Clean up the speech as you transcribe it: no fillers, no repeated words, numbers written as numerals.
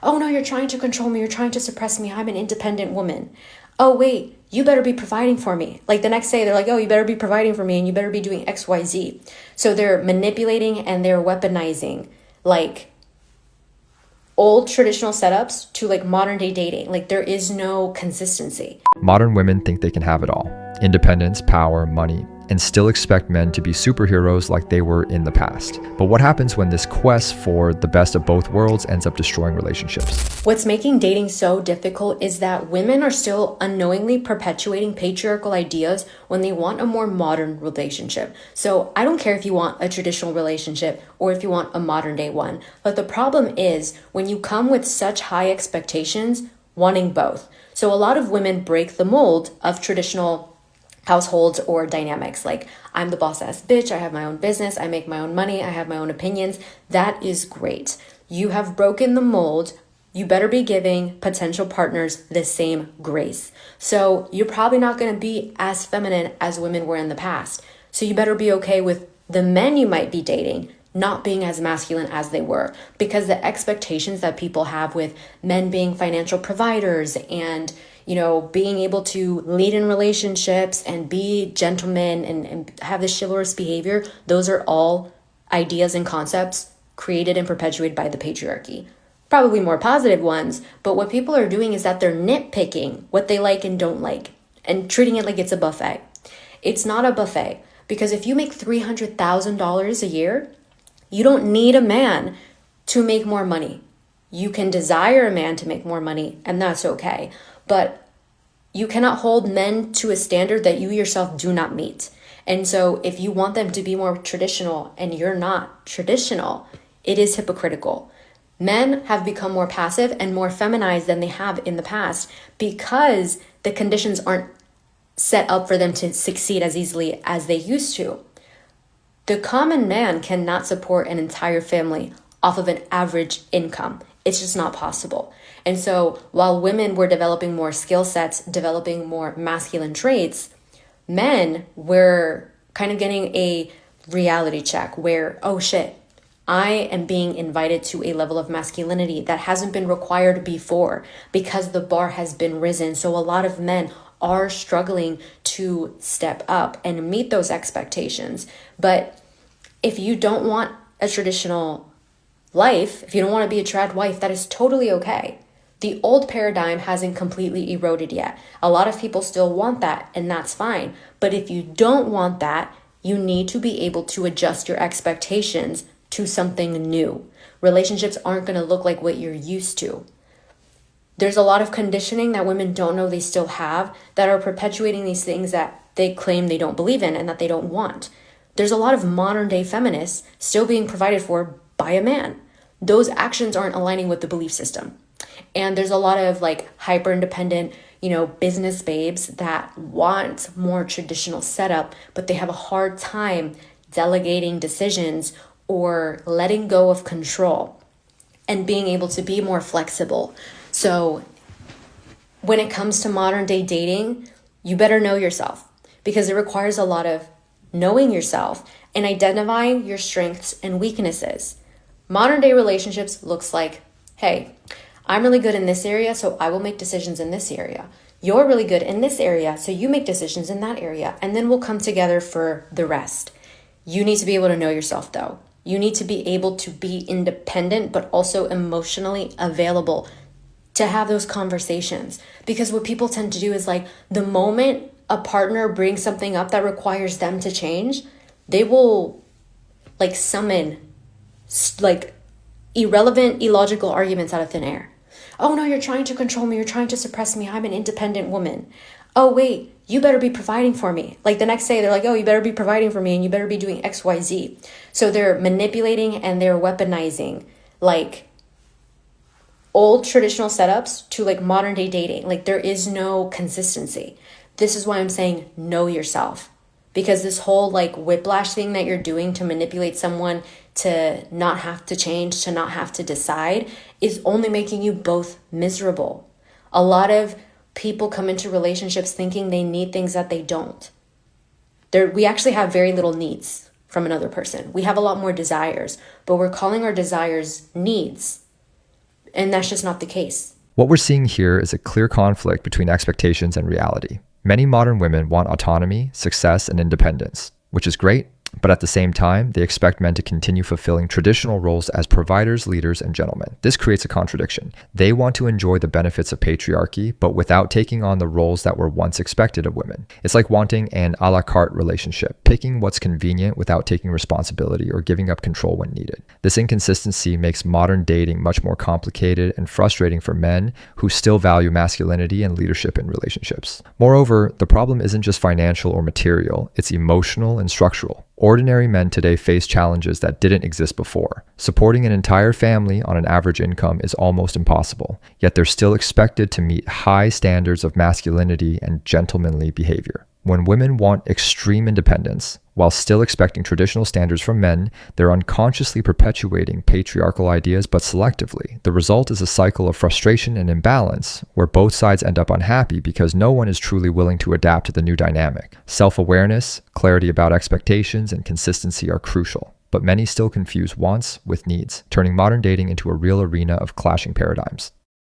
Oh no, you're trying to control me. You're trying to suppress me. I'm an independent woman. Oh wait, you better be providing for me. Like the next day, they're like, oh, you better be providing for me and you better be doing X, Y, Z. So they're manipulating and they're weaponizing like old traditional setups to like modern day dating. Like there is no consistency. Modern women think they can have it all: independence, power, money, and still expect men to be superheroes like they were in the past. But what happens when this quest for the best of both worlds ends up destroying relationships? What's making dating so difficult is that women are still unknowingly perpetuating patriarchal ideas when they want a more modern relationship. So I don't care if you want a traditional relationship or if you want a modern day one. But the problem is when you come with such high expectations, wanting both. So a lot of women break the mold of traditional households or dynamics. Like, I'm the boss ass bitch, I have my own business, I make my own money, I have my own opinions. That is great. You have broken the mold. You better be giving potential partners the same grace. So you're probably not going to be as feminine as women were in the past. So you better be okay with the men you might be dating not being as masculine as they were, because the expectations that people have with men being financial providers and being able to lead in relationships and be gentlemen and have this chivalrous behavior, those are all ideas and concepts created and perpetuated by the patriarchy. Probably more positive ones, but what people are doing is that they're nitpicking what they like and don't like and treating it like it's a buffet. It's not a buffet, because if you make $300,000 a year, you don't need a man to make more money. You can desire a man to make more money, and that's okay. But you cannot hold men to a standard that you yourself do not meet. And so if you want them to be more traditional and you're not traditional, it is hypocritical. Men have become more passive and more feminized than they have in the past because the conditions aren't set up for them to succeed as easily as they used to. The common man cannot support an entire family off of an average income. It's just not possible. And so while women were developing more skill sets, developing more masculine traits, men were kind of getting a reality check where, oh shit, I am being invited to a level of masculinity that hasn't been required before because the bar has been risen. So a lot of men are struggling to step up and meet those expectations. But if you don't want a traditional life, if you don't want to be a trad wife, that is totally okay. The old paradigm hasn't completely eroded yet. A lot of people still want that, and that's fine. But if you don't want that, you need to be able to adjust your expectations to something new. Relationships aren't going to look like what you're used to. There's a lot of conditioning that women don't know they still have that are perpetuating these things that they claim they don't believe in and that they don't want. There's a lot of modern day feminists still being provided for by a man. Those actions aren't aligning with the belief system. And there's a lot of like hyper independent, business babes that want more traditional setup, but they have a hard time delegating decisions or letting go of control and being able to be more flexible. So when it comes to modern day dating, you better know yourself, because it requires a lot of knowing yourself and identifying your strengths and weaknesses. Modern day relationships looks like, hey, I'm really good in this area, so I will make decisions in this area. You're really good in this area, so you make decisions in that area, and then we'll come together for the rest. You need to be able to know yourself, though. You need to be able to be independent, but also emotionally available to have those conversations. Because what people tend to do is like, the moment a partner brings something up that requires them to change, they will like summon like irrelevant, illogical arguments out of thin air. Oh no, you're trying to control me. You're trying to suppress me. I'm an independent woman. Oh wait, you better be providing for me. Like the next day, they're like, oh, you better be providing for me and you better be doing X, Y, Z. So they're manipulating and they're weaponizing like old traditional setups to like modern day dating. Like there is no consistency. This is why I'm saying know yourself. Because this whole like whiplash thing that you're doing to manipulate someone to not have to change, to not have to decide, is only making you both miserable. A lot of people come into relationships thinking they need things that they don't. We actually have very little needs from another person. We have a lot more desires, but we're calling our desires needs. And that's just not the case. What we're seeing here is a clear conflict between expectations and reality. Many modern women want autonomy, success, and independence, which is great, but at the same time, they expect men to continue fulfilling traditional roles as providers, leaders, and gentlemen. This creates a contradiction. They want to enjoy the benefits of patriarchy, but without taking on the roles that were once expected of women. It's like wanting an a la carte relationship, picking what's convenient without taking responsibility or giving up control when needed. This inconsistency makes modern dating much more complicated and frustrating for men who still value masculinity and leadership in relationships. Moreover, the problem isn't just financial or material, it's emotional and structural. Ordinary men today face challenges that didn't exist before. Supporting an entire family on an average income is almost impossible, yet they're still expected to meet high standards of masculinity and gentlemanly behavior. When women want extreme independence, while still expecting traditional standards from men, they're unconsciously perpetuating patriarchal ideas, but selectively. The result is a cycle of frustration and imbalance, where both sides end up unhappy because no one is truly willing to adapt to the new dynamic. Self-awareness, clarity about expectations, and consistency are crucial, but many still confuse wants with needs, turning modern dating into a real arena of clashing paradigms.